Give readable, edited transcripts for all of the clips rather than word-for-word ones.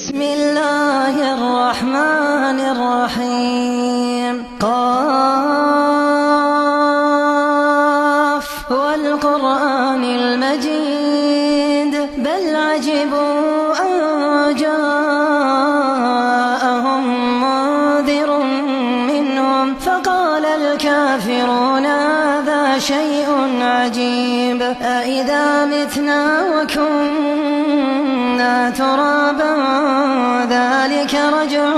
بسم الله الرحمن الرحيم. قاف والقرآن المجيد بل عجبوا أن جاءهم منذر منهم فقال الكافرون هذا شيء عجيب أإذا متنا وكنا ترابا ذلك رجع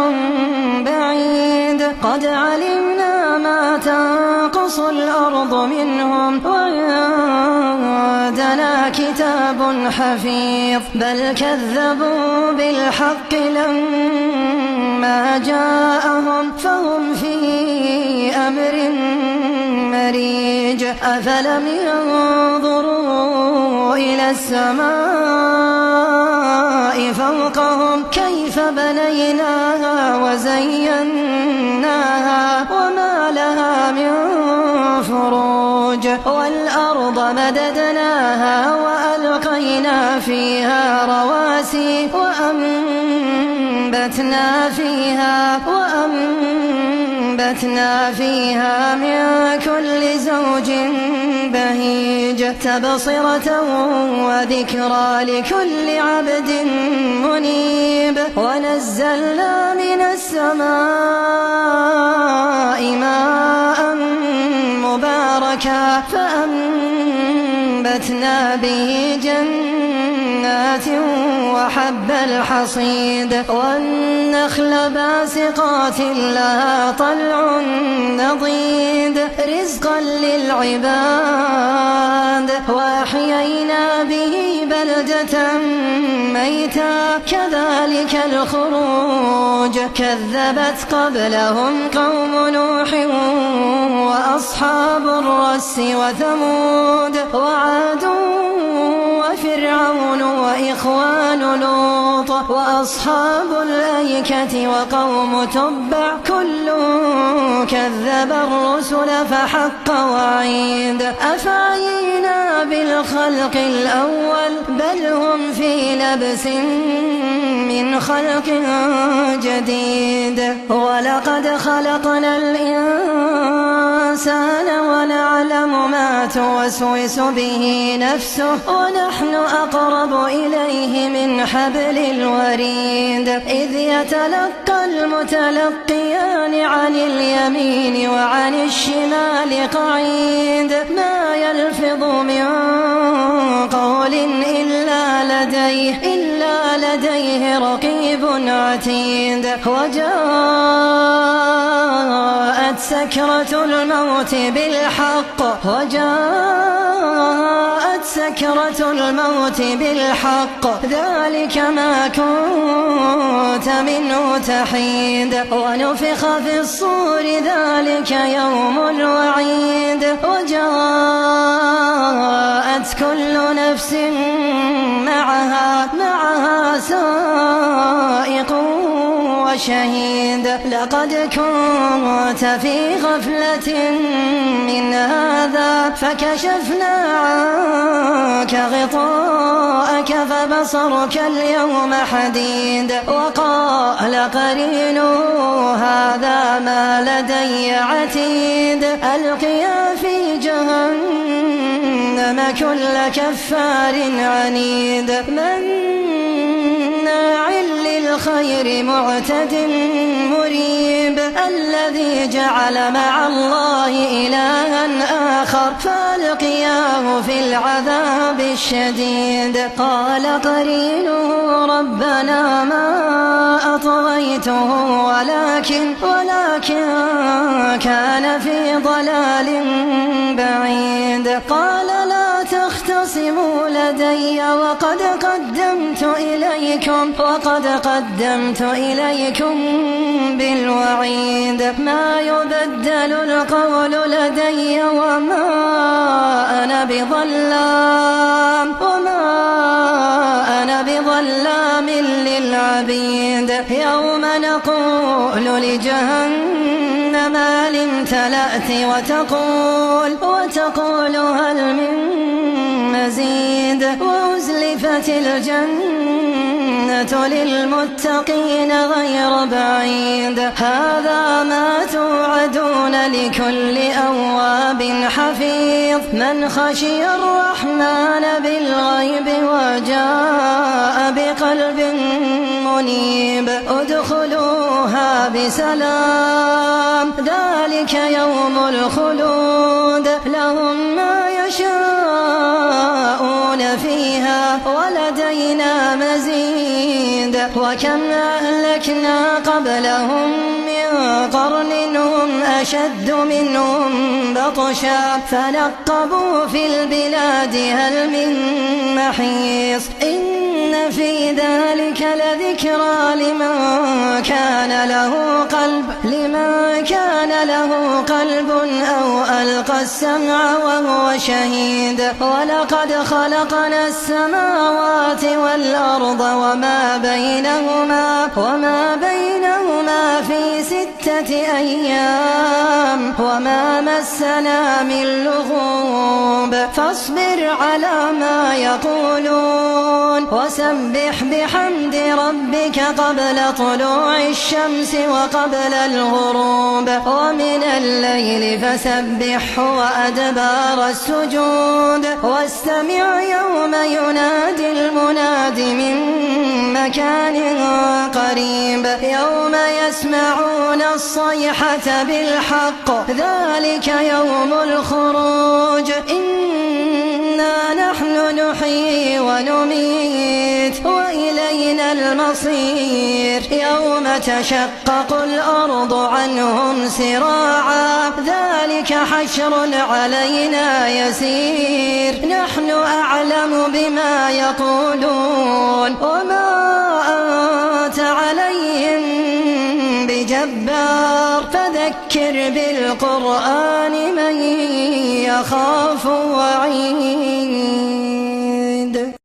بعيد قد علمنا ما تنقص الأرض منهم وعندنا كتاب حفيظ بل كذبوا بالحق لما جاءهم فهم في أمر مريج أفلم ينظروا إلى السماء فوقهم كيف بنيناها وزيناها وما لها من فروج والأرض مددناها وألقينا فيها رواسي وأنبتنا فيها من كل زوج بهيج تبصرة وذكرى لكل عبد منيب ونزلنا من السماء ماء مباركا فأنبتنا به جنات وحب الحصيد والنخل باسقات لها طلع نضيد رزقا للعباد وأحيينا به بلدة ميتا كذلك الخروج كذبت قبلهم قوم نوح وأصحاب الرس وثمود وعاد وفرعون وإخوان لوط وأصحاب الأيكة وقوم تبع كل كذب الرسل فحق وعيد أفعينا بالخلق الأول بل هم في لبس من خلق جديد ولقد خلقنا الإنسان ونعلم ما توسوس به نفسه ونحن أقرب إليه من حبل الوريد إذ يتلقى المتلقيان عن اليمين وعن الشمال قعيد ما يلفظ من قول إلا لديه رقيب عتيد وجاءت سكرة الموت بالحق ذلك ما كنت منه تحيد ونفخ في الصور ذلك يوم الوعيد وجاءت كل نفس معها سائق وشهيد لقد كنت في غفلة من هذا فكشفنا عنك غطاءك فبصرك اليوم حديد وقال قرينه هذا ما لدي عتيد ألقيا في جهنم كل كفار عنيد مناع للخير معتد مريب الذي جعل مع الله إلها آخر فألقياه في العذاب الشديد قال قرينه ربنا ما أطغيته ولكن كان في ضلال بعيد قال لا تختصموا لدي وقد قدمت إليكم بالوعيد ما يبدل القول لدي وما أنا بظلام للعبيد يوم نقول لجهنم هل امتلأت وتقول هل من مزيد وأزلفت الجنة للمتقين غير بعيد هذا ما توعدون لكل أواب حفيظ من خشي الرحمن بالغيب وجاء بقلب منيب ادخلوها بسلام ذلك يوم الخلود لهم ما يشاءون فيها ولدينا مزيد وكم أهلكنا قبلهم من قرن هم أشد منهم بطشا فنقبوا في البلاد هل من محيص إن في ذلك لذكرى لمن كان له قلب أو ألقى السمع وهو شهيد ولقد خلقنا السماوات والأرض وما بينهما في 6 أيام وما مسنا من لغوب فاصبر على ما يقولون وسبح بحمد ربك قبل طلوع الشمس وقبل الغروب ومن الليل فسبحه وأدبار السجود واستمع يوم ينادي المناد من مكان قريب يوم يسمعون الصيحة بالحق ذلك يوم الخروج إنا نحن نحيي ونميت وإلينا المصير يوم تشقق الأرض عنهم سراعا ذلك حشر علينا يسير نحن أعلم بما يقولون وما أنت عليهم بجبار فذكر بالقرآن من يخاف وعيد